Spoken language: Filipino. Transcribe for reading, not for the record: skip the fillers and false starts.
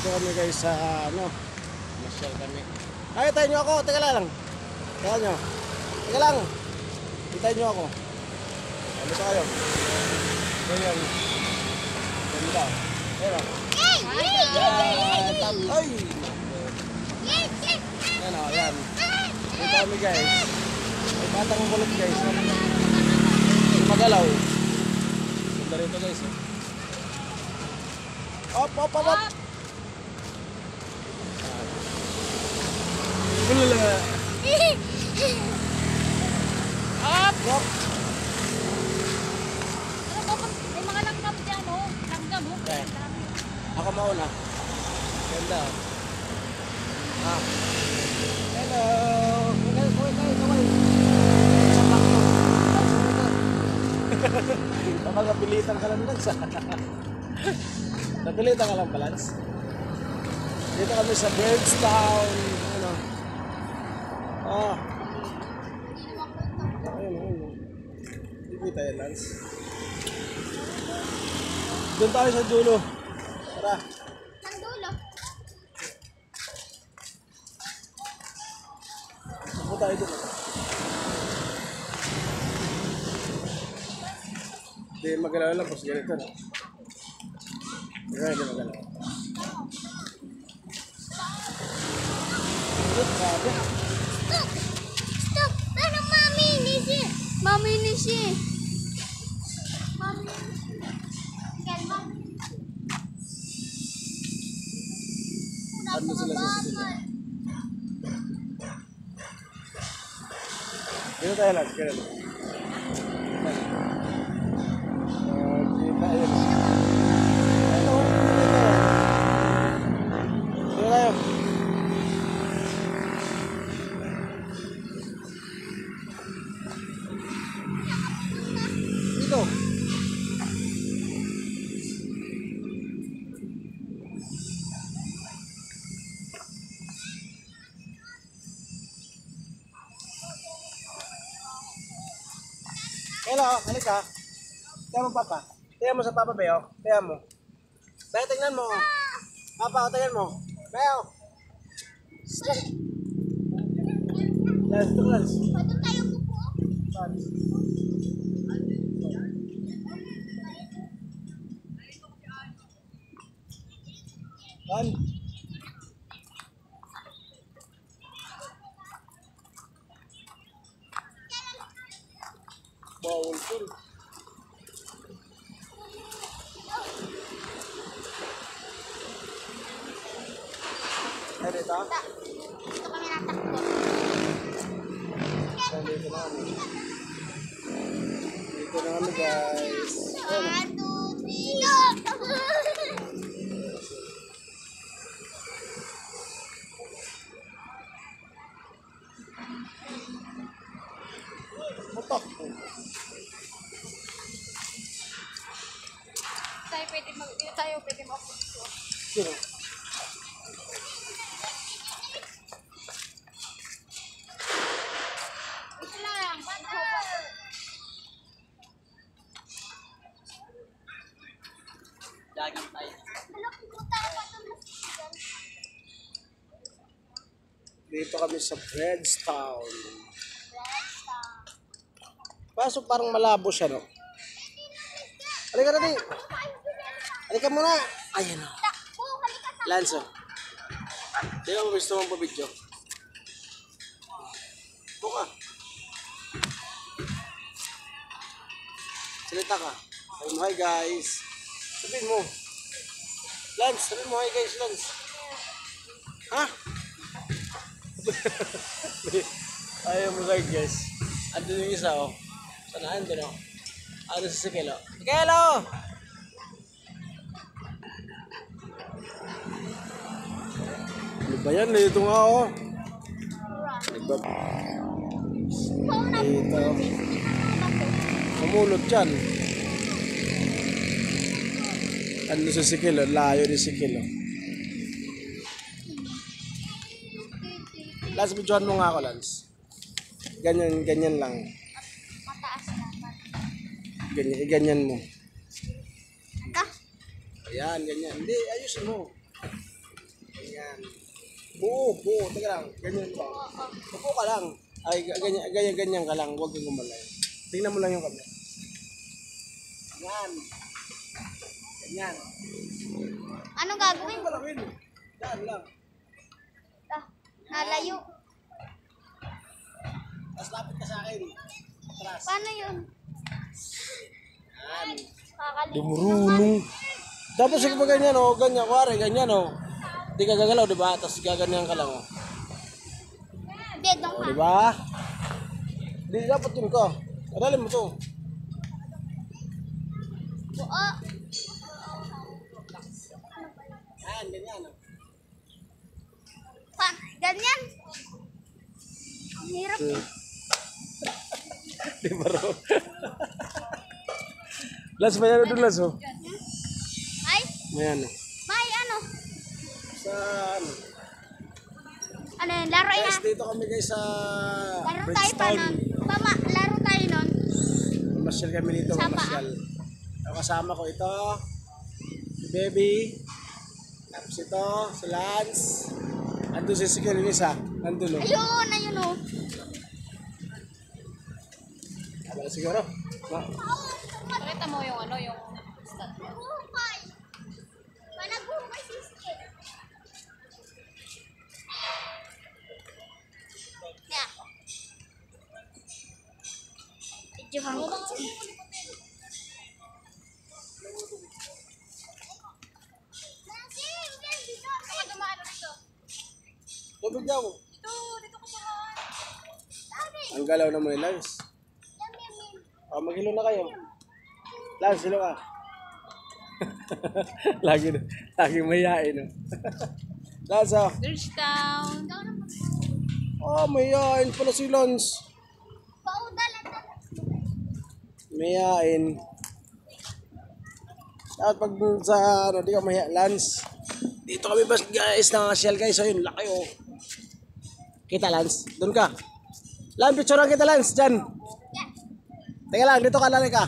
Dito kami guys sa ano, masyal kami. Ay, tayo nyo ako, teka lang. Tayo nyo. Teka lang. Tayo nyo ako. Ano sa kayo? Ganyan. Ganda. Pero. Ay! Yan o, yan. Dito kami guys. May batang kulot guys. Magalaw. Ganda rito guys. Op, op, op, op. Bulala. Up! Up! Ano ba? May mga langgam dyan, oh. Langgam, oh. Okay. Ako mauna. Ganda. Ah. Hello. Kaway. Kapag napilitan ka lang Lance. Napilitan ka lang ba Lance? Dito kami sa Birdstown. Ano? Ah. Ayun. Hindi tayo Lance. Doon tayo sa dulo. Tara. Ang dulo. Saan tayo doon? Hindi magalaw lang po sa ganito. No? Hindi magalaw. Grabe. Stop! Ano, Mami Nishi? Mami Nishi. Mami Nishi. Ano sila sa sila? Dito tayo lang. Dito tayo. Dito tayo. Dito. Hello, halika. Tingnan mo papa. Tingnan mo sa papa, Beo. Tingnan mo. Beo, tingnan mo. Papa, tingnan mo. Beo. Lance. Pwede tayo pupo? Kan? Bawal po. Ay, dito? Dito kami natakbo. Dito na kami. Dito na kami guys. 1, 2, 3. Mutok. Tayo pwede mag-picture. Sino? Ito lang. Laging tayo. Dito kami sa Birdstown. Pasok parang malabo siya, no? Halika na din. Halika muna. Ayan o. Lance, oh. Di ba mo gusto mong pabidyo? Buka. Salita ka. Sabihin mo, hi guys. Sabihin mo. Lance, sabihin mo, hi guys, Lance. Ha? Ayaw mo guys. Andun yung isa, oh. Sana, andun, oh. Ano sa Sikelo? Sikelo! Ano ba yan? Dito nga, oh. Dito. Mamulot dyan. Ano sa Sikelo? Layo ni Sikelo. Lance, videohan mo nga ako, Lance. Ganyan lang. Mataas naman. Ganyan mo. Ah, Ayan, ganyan. Hindi, ayusin mo. Yan. Buo. Teka lang. Ganyan ba? Upo ka lang. Ay, ganyan ka lang. Huwag kang gumalay. Tingnan mo lang yung camera. Yan. Ganyan. Anong gagawin? Huwag malawin. Yan lang. Nalayo. Tapos lapit ka sa akin. Atras. Paano yun? Yan. Kakalimutan. Dumurulong. Tapos sige pa ganyan o. Ganyan. Kuwari, ganyan o. Hindi ka gagalaw, di ba? Tapos gaganyan ka lang o. Dedong O, ka. di ba? Di dapat yun ka. Aralin mo to. Buo. Yan, ganyan o. Ganyan. Ang hirap. Di ba ro? Lance, may ano doon, Lance o. Ay, May ano. may ano? Sa ano. Ano yun? Laro na. Guys, dito kami guys sa Laro tayo pa Bridgetown. nun. Laro tayo nun. Masyal kami dito, Sama. masyal. Ang kasama ko ito, si Baby, tapos ito, si Lance, andun si Sikil yung isa, andun o. Ayun oh. Abala siguro. Pakita mo yung ano, yung Hukay. Panaghukay si Skip. Yeah. Medyo hanggang. Tubig daw. Dito ko sa Ang galaw naman ni Lance. Maghilo na kayo. Lance, hilo ka. lagi mayain o. Lance o. Bridgetown. Mayain pala si Lance. Mayain. Dapat pag sa ano, di ka mahiya, Lance. Dito kami bas guys, nangasyal guys. Ayun, laki oh. Kita Lance, doon ka. Lance, picturean kita Lance, dyan. Teka lang, dito ka, lalaki ka.